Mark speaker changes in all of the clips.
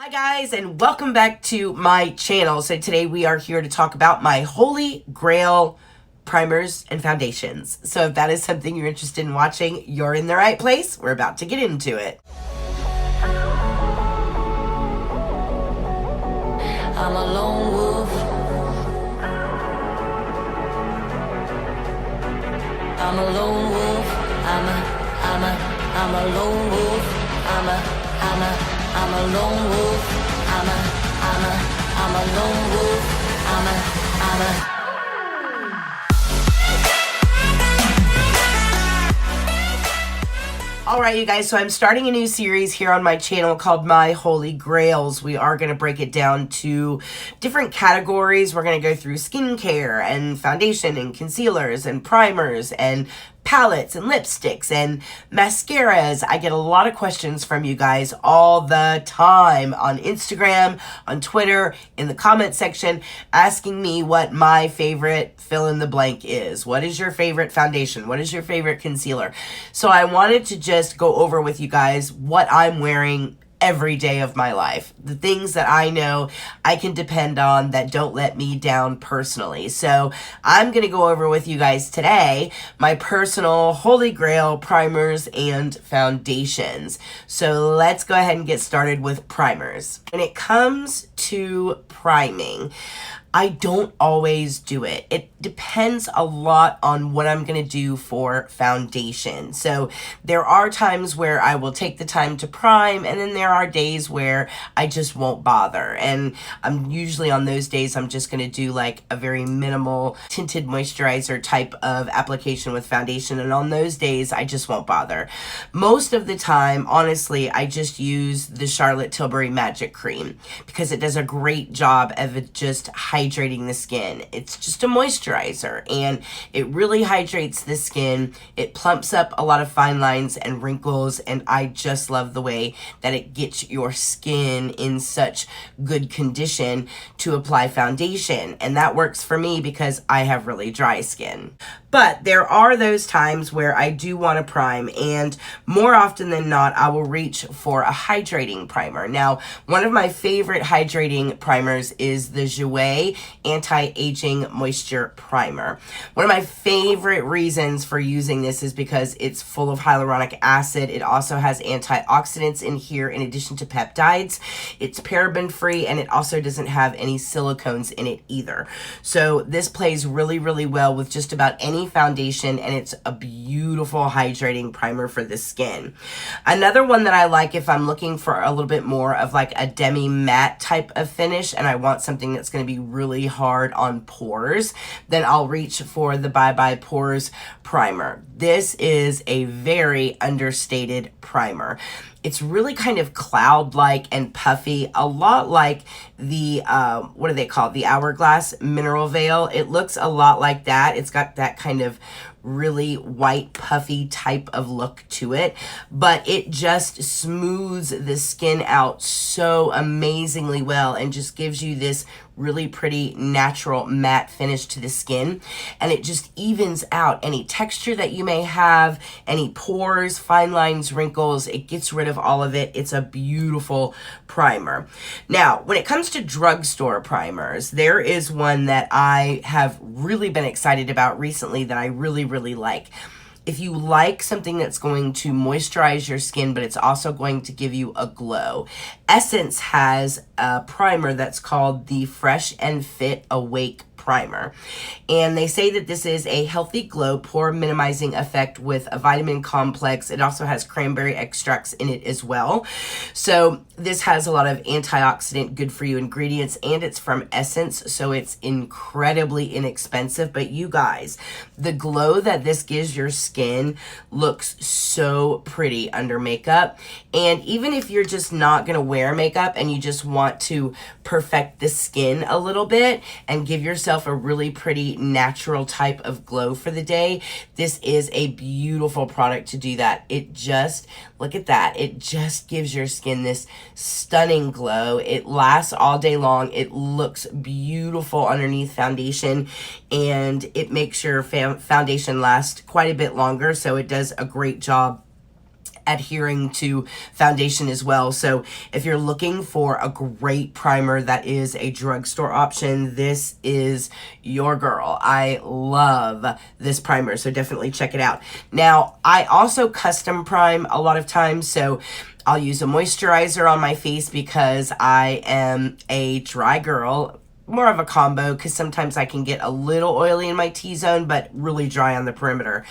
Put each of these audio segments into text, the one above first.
Speaker 1: Hi guys, and welcome back to my channel. So today we are here to talk about my Holy Grail primers and foundations. So if that is something you're interested in watching, you're in the right place. We're about to get into it.
Speaker 2: I'm a lone wolf. I'm a lone wolf. I'm a lone wolf. I'm a lone wolf. I'm a lone wolf.
Speaker 1: Alright you guys, so I'm starting a new series here on my channel called My Holy Grails. We are going to break it down to different categories. We're going to go through skincare and foundation and concealers and primers and palettes and lipsticks and mascaras. I get a lot of questions from you guys all the time on Instagram, on Twitter, in the comment section, asking me what my favorite fill in the blank is. What is your favorite foundation? What is your favorite concealer? So I wanted to just go over with you guys what I'm wearing every day of my life. The things that I know I can depend on that don't let me down personally. So I'm going to go over with you guys today my personal Holy Grail primers and foundations. So let's go ahead and get started with primers. When it comes to priming, I don't always do it. It depends a lot on what I'm going to do for foundation. So there are times where I will take the time to prime, and then there are days where I just won't bother. And I'm usually on those days, I'm just going to do like a very minimal tinted moisturizer type of application with foundation. And on those days, I just won't bother. Most of the time, honestly, I just use the Charlotte Tilbury Magic Cream because it does a great job of it just hydrating the skin. It's just a moisturizer and it really hydrates the skin. It plumps up a lot of fine lines and wrinkles, and I just love the way that it gets your skin in such good condition to apply foundation. And that works for me because I have really dry skin. But there are those times where I do want to prime, and more often than not, I will reach for a hydrating primer. Now, one of my favorite hydrating primers is the Jouer Anti-Aging Moisture Primer. One of my favorite reasons for using this is because it's full of hyaluronic acid. It also has antioxidants in here in addition to peptides. It's paraben free, and it also doesn't have any silicones in it either. So this plays really, really well with just about any foundation, and it's a beautiful hydrating primer for the skin. Another one that I like if I'm looking for a little bit more of like a demi matte type of finish and I want something that's going to be really hard on pores, then I'll reach for the Bye Bye Pores primer. This is a very understated primer. It's really kind of cloud-like and puffy, a lot like the, what do they call it? The Hourglass Mineral Veil. It looks a lot like that. It's got that kind of really white puffy type of look to it, but it just smooths the skin out so amazingly well and just gives you this really pretty natural matte finish to the skin, and it just evens out any texture that you may have, any pores, fine lines, wrinkles. It gets rid of all of it. It's a beautiful primer. Now, when it comes to drugstore primers, there is one that I have really been excited about recently that I really like. If you like something that's going to moisturize your skin, but it's also going to give you a glow, Essence has a primer that's called the Fresh and Fit Awake primer, and they say that this is a healthy glow pore minimizing effect with a vitamin complex. It also has cranberry extracts in it as well. So this has a lot of antioxidant good for you ingredients, and it's from Essence, so it's incredibly inexpensive. But you guys, the glow that this gives your skin looks so pretty under makeup. And even if you're just not going to wear makeup and you just want to perfect the skin a little bit and give yourself a really pretty natural type of glow for the day, this is a beautiful product to do that. It just, look at that, it just gives your skin this stunning glow. It lasts all day long. It looks beautiful underneath foundation, and it makes your foundation last quite a bit longer, so it does a great job adhering to foundation as well. So if you're looking for a great primer that is a drugstore option, this is your girl. I love this primer, so definitely check it out. Now, I also custom prime a lot of times, so I'll use a moisturizer on my face because I am a dry girl. More of a combo because sometimes I can get a little oily in my T-zone, but really dry on the perimeter.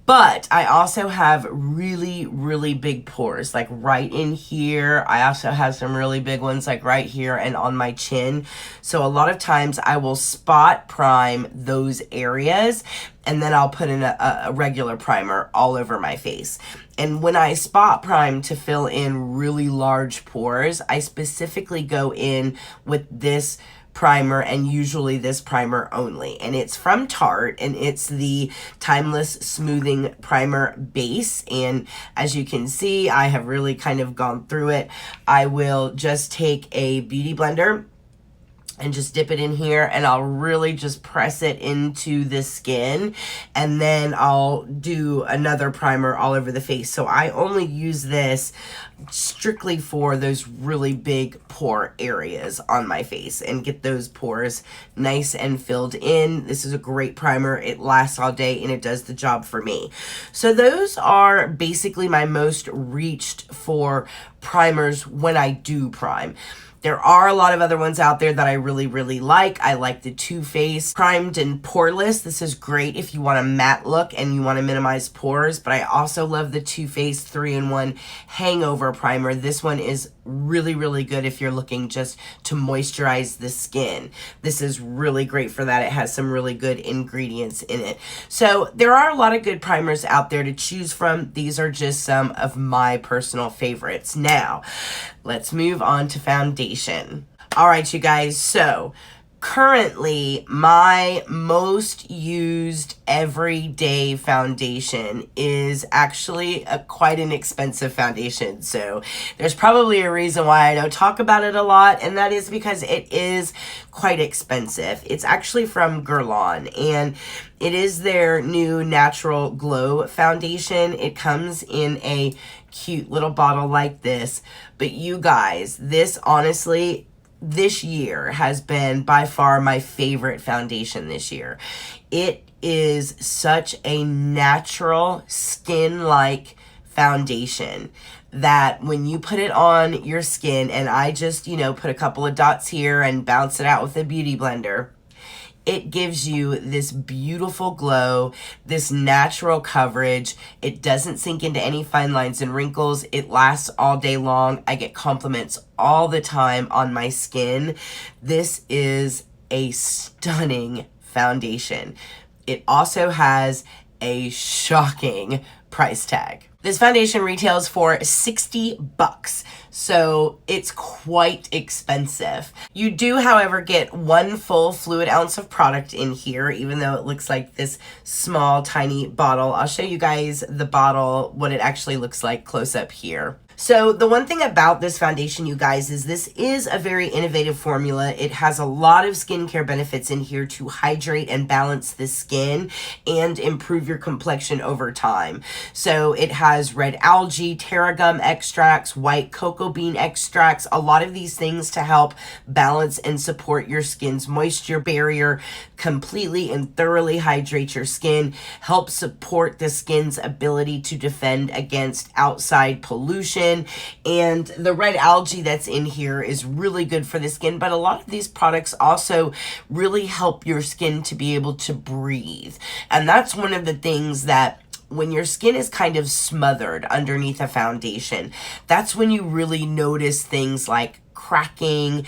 Speaker 1: But I also have really, really big pores, like right in here. I also have some really big ones like right here and on my chin. So a lot of times I will spot prime those areas and then I'll put in a regular primer all over my face. And when I spot prime to fill in really large pores, I specifically go in with this primer, and usually this primer only, and it's from Tarte, and it's the Timeless Smoothing Primer Base. And as you can see, I have really kind of gone through it. I will just take a beauty blender and just dip it in here, and I'll really just press it into the skin, and then I'll do another primer all over the face. So I only use this strictly for those really big pore areas on my face and get those pores nice and filled in. This is a great primer. It lasts all day and it does the job for me. So those are basically my most reached for primers when I do prime. There are a lot of other ones out there that I really, really like. I like the Too Faced Primed and Poreless. This is great if you want a matte look and you want to minimize pores, but I also love the Too Faced 3-in-1 Hangover Primer. This one is really, really good if you're looking just to moisturize the skin. This is really great for that. It has some really good ingredients in it. So there are a lot of good primers out there to choose from. These are just some of my personal favorites. Now, let's move on to foundation. All right, you guys, so currently my most used everyday foundation is actually quite an expensive foundation. So there's probably a reason why I don't talk about it a lot, and that is because it is quite expensive. It's actually from Guerlain, and it is their new Natural Glow foundation. It comes in a cute little bottle like this, but you guys, this honestly, this year has been by far my favorite foundation this year. It is such a natural skin-like foundation that when you put it on your skin, and I just, put a couple of dots here and bounce it out with a beauty blender, it gives you this beautiful glow, this natural coverage. It doesn't sink into any fine lines and wrinkles. It lasts all day long. I get compliments all the time on my skin. This is a stunning foundation. It also has a shocking price tag. This foundation retails for $60, so it's quite expensive. You do, however, get one full fluid ounce of product in here, even though it looks like this small, tiny bottle. I'll show you guys the bottle, what it actually looks like close up here. So the one thing about this foundation, you guys, is this is a very innovative formula. It has a lot of skincare benefits in here to hydrate and balance the skin and improve your complexion over time. So it has red algae, tarragon extracts, white cocoa bean extracts, a lot of these things to help balance and support your skin's moisture barrier, completely and thoroughly hydrate your skin, help support the skin's ability to defend against outside pollution. And the red algae that's in here is really good for the skin, but a lot of these products also really help your skin to be able to breathe. And that's one of the things that when your skin is kind of smothered underneath a foundation, that's when you really notice things like cracking,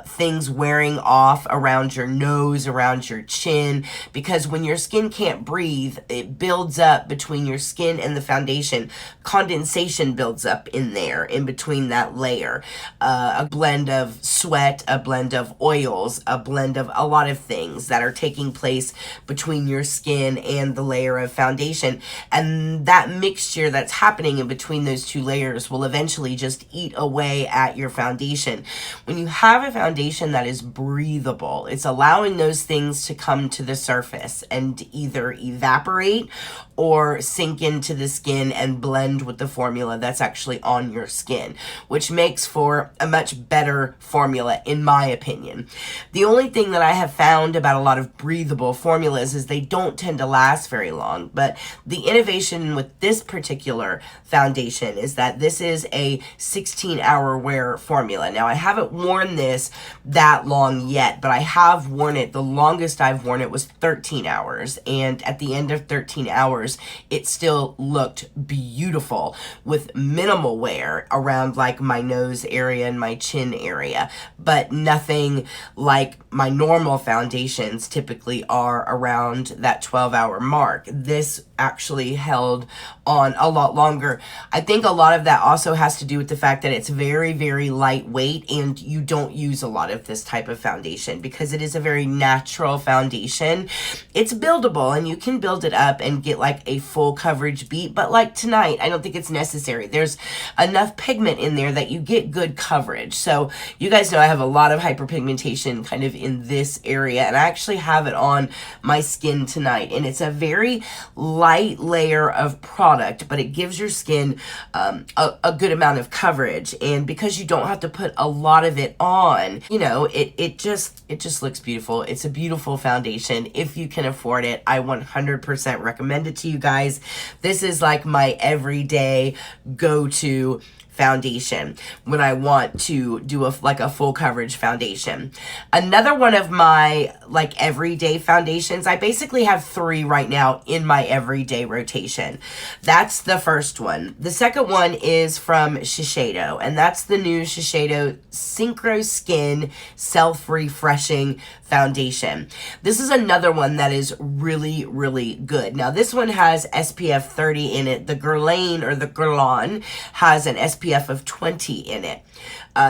Speaker 1: things wearing off around your nose, around your chin, because when your skin can't breathe, it builds up between your skin and the foundation. Condensation builds up in there, in between that layer. A blend of sweat, a blend of oils, a blend of a lot of things that are taking place between your skin and the layer of foundation. And that mixture that's happening in between those two layers will eventually just eat away at your foundation. foundation. When you have a foundation that is breathable, it's allowing those things to come to the surface and either evaporate or sink into the skin and blend with the formula that's actually on your skin, which makes for a much better formula in my opinion. The only thing that I have found about a lot of breathable formulas is they don't tend to last very long, but the innovation with this particular foundation is that this is a 16-hour wear formula. Now, I haven't worn this that long yet, but I have worn it. The longest I've worn it was 13 hours, and at the end of 13 hours, it still looked beautiful with minimal wear around like my nose area and my chin area, but nothing like my normal foundations typically are around that 12-hour mark. This actually held on a lot longer. I think a lot of that also has to do with the fact that it's very, very lightweight and you don't use a lot of this type of foundation because it is a very natural foundation. It's buildable and you can build it up and get like a full coverage beat, but like tonight, I don't think it's necessary. There's enough pigment in there that you get good coverage. So you guys know I have a lot of hyperpigmentation kind of in this area, and I actually have it on my skin tonight, and it's a very light layer of product, but it gives your skin a good amount of coverage, and because you don't have to put a lot of it on, you know, it just looks beautiful. It's a beautiful foundation. If you can afford it, I 100% recommend it to you guys. This is like my everyday go-to foundation when I want to do a full coverage foundation. Another one of my like everyday foundations, I basically have 3 right now in my everyday rotation. That's the first one. The second one is from Shiseido, and that's the new Shiseido Synchro Skin Self-Refreshing Foundation. This is another one that is really, really good. Now, this one has SPF 30 in it. The Guerlain or the Guerlain has an SPF of 20 in it.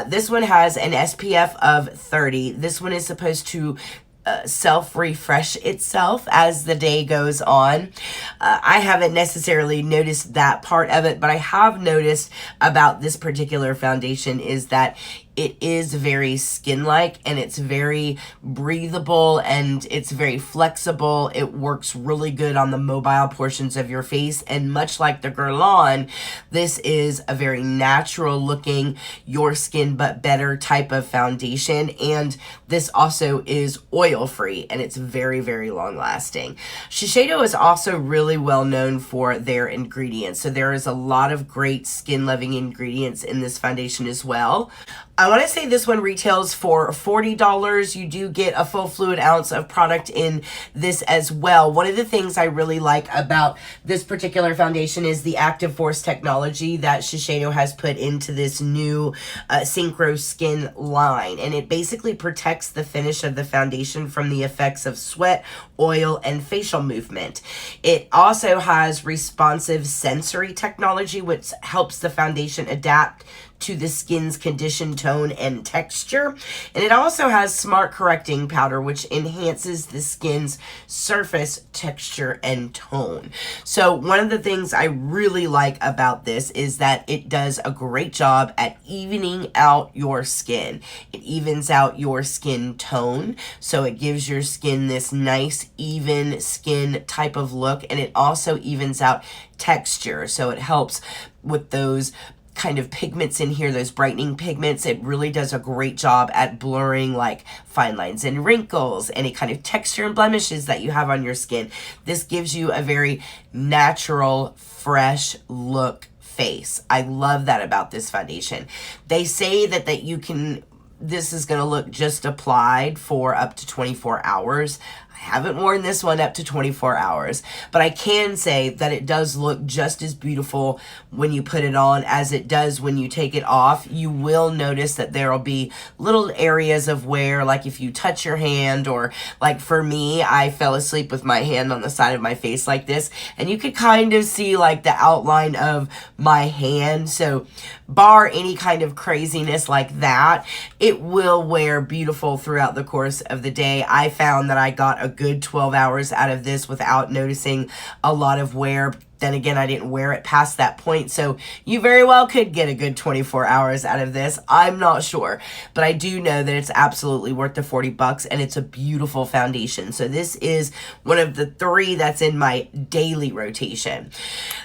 Speaker 1: This one has an SPF of 30. This one is supposed to self-refresh itself as the day goes on. I haven't necessarily noticed that part of it, but I have noticed about this particular foundation is that it is very skin-like and it's very breathable and it's very flexible. It works really good on the mobile portions of your face, and much like the Guerlain, this is a very natural looking, your skin but better type of foundation, and this also is oil free and it's very, very long lasting. Shiseido is also really well known for their ingredients, so there is a lot of great skin loving ingredients in this foundation as well. I want to say this one retails for $40. You do get a full fluid ounce of product in this as well. One of the things I really like about this particular foundation is the active force technology that Shiseido has put into this new Synchro Skin line. And it basically protects the finish of the foundation from the effects of sweat, oil, and facial movement. It also has responsive sensory technology, which helps the foundation adapt to the skin's condition, tone, and texture. And it also has smart correcting powder, which enhances the skin's surface texture and tone. So one of the things I really like about this is that it does a great job at evening out your skin. It evens out your skin tone, so it gives your skin this nice, even skin type of look, and it also evens out texture, so it helps with those kind of pigments in here, those brightening pigments. It really does a great job at blurring like fine lines and wrinkles, any kind of texture and blemishes that you have on your skin. This gives you a very natural, fresh look face. I love that about this foundation. They say that you can, this is going to look just applied for up to 24 hours. I haven't worn this one up to 24 hours, but I can say that it does look just as beautiful when you put it on as it does when you take it off. You will notice that there will be little areas of wear, like if you touch your hand, or like for me, I fell asleep with my hand on the side of my face like this, and you could kind of see like the outline of my hand. So bar any kind of craziness like that, it will wear beautiful throughout the course of the day. I found that I got a good 12 hours out of this without noticing a lot of wear Then again, I didn't wear it past that point, so you very well could get a good 24 hours out of this. I'm not sure, but I do know that it's absolutely worth the 40 bucks, and it's a beautiful foundation. So this is one of the 3 that's in my daily rotation.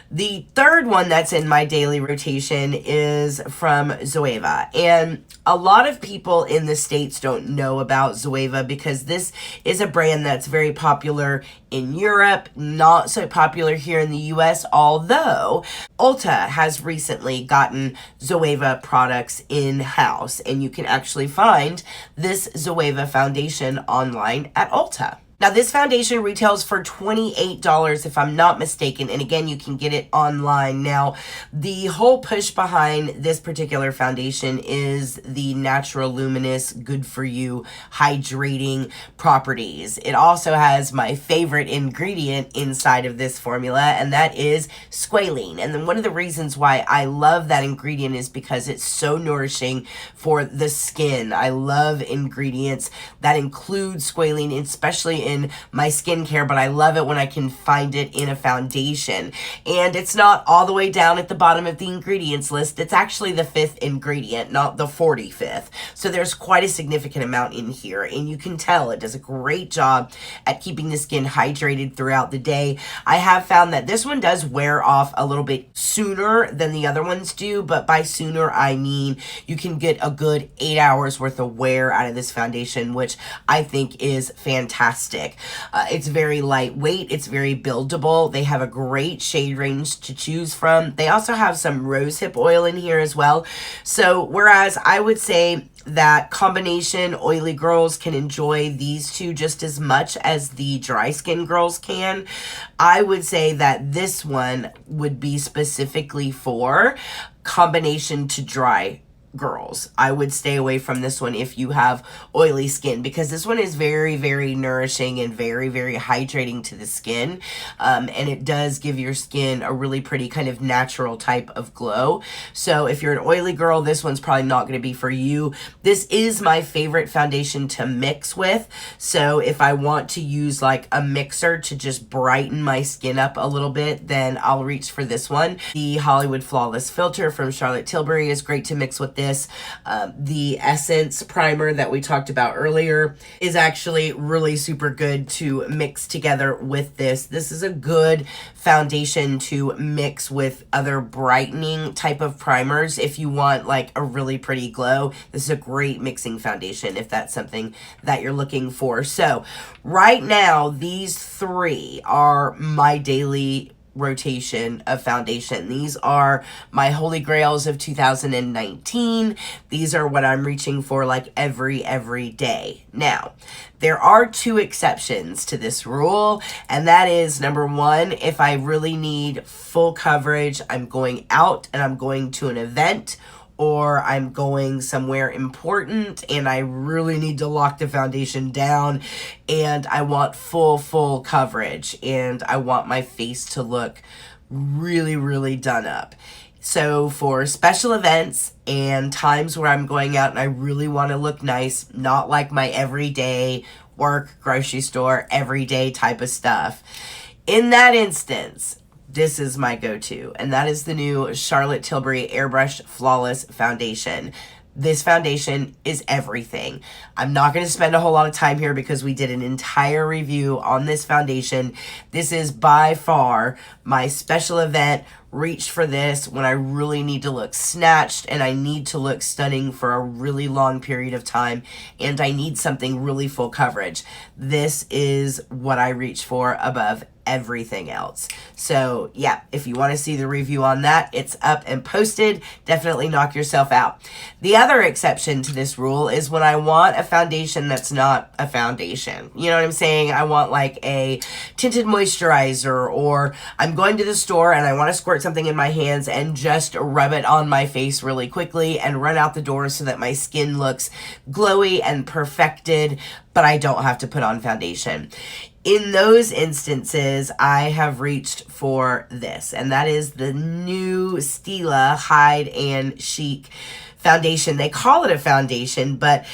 Speaker 1: The third one that's in my daily rotation is from Zoeva, and a lot of people in the States don't know about Zoeva because this is a brand that's very popular in Europe, not so popular here in the US, although Ulta has recently gotten Zoeva products in-house, and you can actually find this Zoeva foundation online at Ulta. Now, this foundation retails for $28 if I'm not mistaken, and again, you can get it online. Now, the whole push behind this particular foundation is the natural luminous, good for you, hydrating properties. It also has my favorite ingredient inside of this formula, and that is squalene. And then one of the reasons why I love that ingredient is because it's so nourishing for the skin. I love ingredients that include squalene, especially in my skincare, but I love it when I can find it in a foundation. And it's not all the way down at the bottom of the ingredients list. It's actually the 5th ingredient, not the 45th. So there's quite a significant amount in here, and you can tell it does a great job at keeping the skin hydrated throughout the day. I have found that this one does wear off a little bit sooner than the other ones do, but by sooner I mean you can get a good 8 hours worth of wear out of this foundation, which I think is fantastic. It's very lightweight. It's very buildable. They have a great shade range to choose from. They also have some rosehip oil in here as well. So whereas I would say that combination oily girls can enjoy these two just as much as the dry skin girls can, I would say that this one would be specifically for combination to dry girls. I would stay away from this one if you have oily skin, because this one is very, very nourishing and very, very hydrating to the skin. And it does give your skin a really pretty kind of natural type of glow. So if you're an oily girl, this one's probably not going to be for you. This is my favorite foundation to mix with. So if I want to use like a mixer to just brighten my skin up a little bit, then I'll reach for this one. The Hollywood Flawless Filter from Charlotte Tilbury is great to mix with this. The Essence primer that we talked about earlier is actually really super good to mix together with this. This is a good foundation to mix with other brightening type of primers if you want like a really pretty glow. This is a great mixing foundation if that's something that you're looking for. So right now, these 3 are my daily rotation of foundation. These are my Holy Grails of 2019. These are what I'm reaching for like every day. Now, there are 2 exceptions to this rule, and that is number 1, if I really need full coverage, I'm going out and I'm going to an event, or I'm going somewhere important and I really need to lock the foundation down and I want full coverage and I want my face to look really done up. So for special events and times where I'm going out and I really want to look nice, not like my everyday work, grocery store, everyday type of stuff, in that instance, this is my go-to, and that is the new Charlotte Tilbury Airbrushed Flawless Foundation. This foundation is everything. I'm not going to spend a whole lot of time here because we did an entire review on this foundation. This is by far my special event. Reach for this when I really need to look snatched and I need to look stunning for a really long period of time and I need something really full coverage. This is what I reach for above everything else. So yeah, if you want to see the review on that, it's up and posted. Definitely knock yourself out. The other exception to this rule is when I want a foundation that's not a foundation. You know what I'm saying? I want like a tinted moisturizer, or I'm going to the store and I want to squirt something in my hands and just rub it on my face really quickly and run out the door so that my skin looks glowy and perfected, but I don't have to put on foundation. In those instances, I have reached for this, and that is the new Stila Hide and Chic foundation. They call it a foundation, but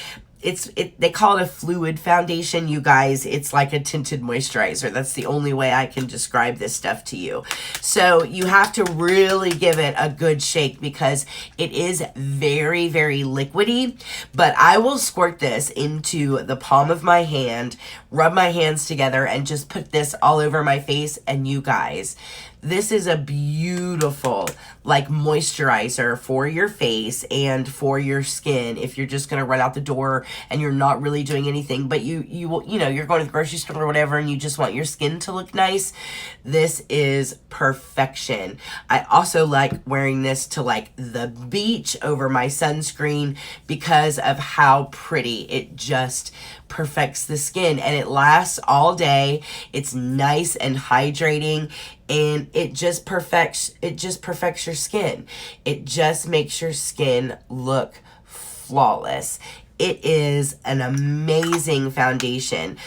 Speaker 1: they call it a fluid foundation, you guys. It's like a tinted moisturizer. That's the only way I can describe this stuff to you. So you have to really give it a good shake because it is very, very liquidy. But I will squirt this into the palm of my hand, rub my hands together, and just put this all over my face. And you guys, this is a beautiful like moisturizer for your face and for your skin if you're just gonna run out the door and you're not really doing anything, but you know, you're going to the grocery store or whatever and you just want your skin to look nice. This is perfection. I also like wearing this to like the beach over my sunscreen because of how pretty it just perfects the skin, and it lasts all day. It's nice and hydrating, and it just perfects your skin. It just makes your skin look flawless. It is an amazing foundation.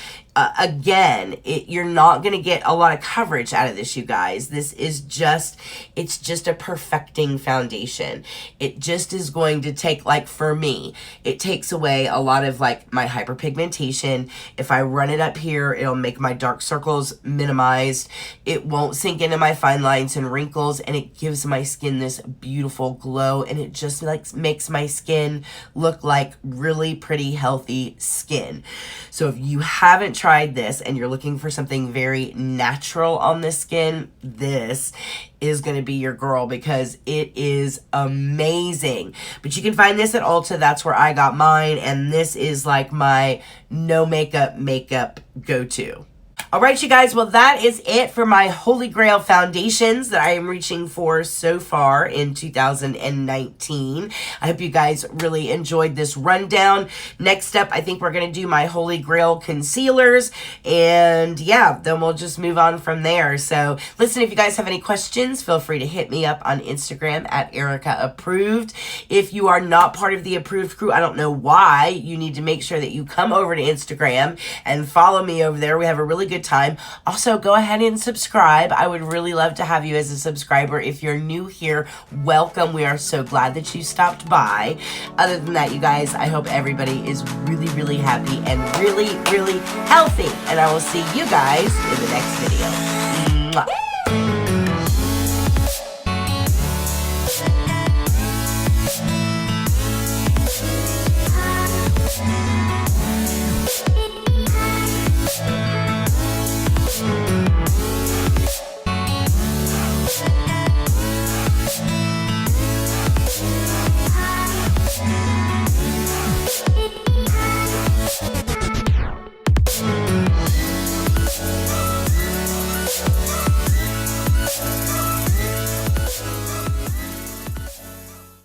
Speaker 1: Again, you're not going to get a lot of coverage out of this, you guys. This is it's just a perfecting foundation. It just is going to take, like for me, it takes away a lot of like my hyperpigmentation. If I run it up here, it'll make my dark circles minimized. It won't sink into my fine lines and wrinkles, and it gives my skin this beautiful glow, and it just like makes my skin look like really pretty, healthy skin. So if you haven't tried this and you're looking for something very natural on the skin, this is going to be your girl because it is amazing. But you can find this at Ulta. That's where I got mine, and this is like my no makeup go-to. All right, you guys, well, that is it for my Holy Grail foundations that I am reaching for so far in 2019. I hope you guys really enjoyed this rundown. Next up, I think we're going to do my Holy Grail concealers, and yeah, then we'll just move on from there. So listen, if you guys have any questions, feel free to hit me up on Instagram at Erica Approved. If you are not part of the Approved crew, I don't know why, you need to make sure that you come over to Instagram and follow me over there. We have a really good time. Also, go ahead and subscribe. I would really love to have you as a subscriber. If you're new here, welcome. We are so glad that you stopped by. Other than that, you guys, I hope everybody is really, really happy and really, really healthy. And I will see you guys in the next video. Mwah.